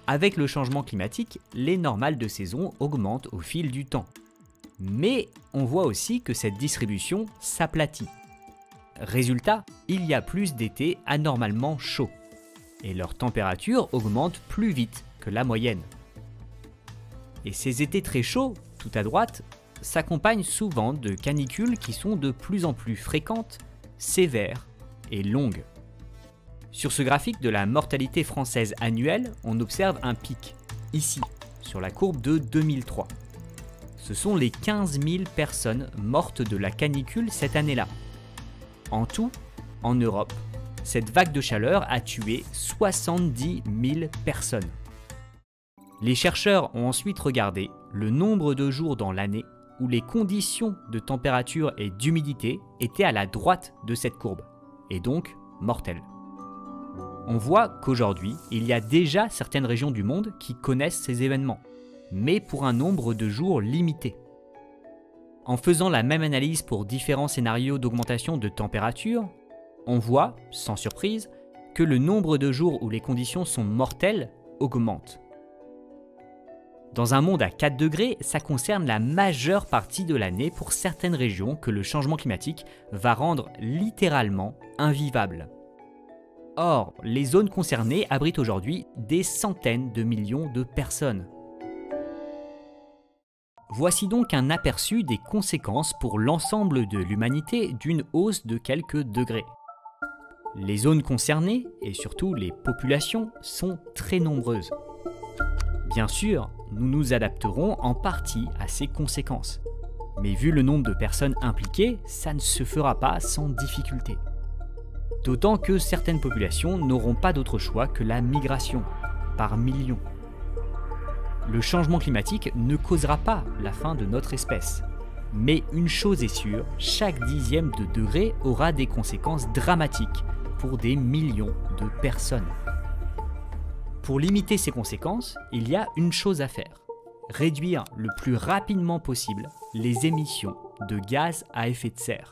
Avec le changement climatique, les normales de saison augmentent au fil du temps. Mais on voit aussi que cette distribution s'aplatit. Résultat, il y a plus d'étés anormalement chauds. Et leur température augmente plus vite que la moyenne. Et ces étés très chauds, tout à droite, s'accompagnent souvent de canicules qui sont de plus en plus fréquentes, sévères et longues. Sur ce graphique de la mortalité française annuelle, on observe un pic, ici, sur la courbe de 2003. Ce sont les 15 000 personnes mortes de la canicule cette année-là. En tout, en Europe, cette vague de chaleur a tué 70 000 personnes. Les chercheurs ont ensuite regardé le nombre de jours dans l'année où les conditions de température et d'humidité étaient à la droite de cette courbe, et donc mortelles. On voit qu'aujourd'hui, il y a déjà certaines régions du monde qui connaissent ces événements, mais pour un nombre de jours limité. En faisant la même analyse pour différents scénarios d'augmentation de température, on voit, sans surprise, que le nombre de jours où les conditions sont mortelles augmente. Dans un monde à 4 degrés, ça concerne la majeure partie de l'année pour certaines régions que le changement climatique va rendre littéralement invivables. Or, les zones concernées abritent aujourd'hui des centaines de millions de personnes. Voici donc un aperçu des conséquences pour l'ensemble de l'humanité d'une hausse de quelques degrés. Les zones concernées, et surtout les populations, sont très nombreuses. Bien sûr, nous nous adapterons en partie à ces conséquences. Mais vu le nombre de personnes impliquées, ça ne se fera pas sans difficulté. D'autant que certaines populations n'auront pas d'autre choix que la migration, par millions. Le changement climatique ne causera pas la fin de notre espèce. Mais une chose est sûre, chaque dixième de degré aura des conséquences dramatiques pour des millions de personnes. Pour limiter ces conséquences, il y a une chose à faire. Réduire le plus rapidement possible les émissions de gaz à effet de serre.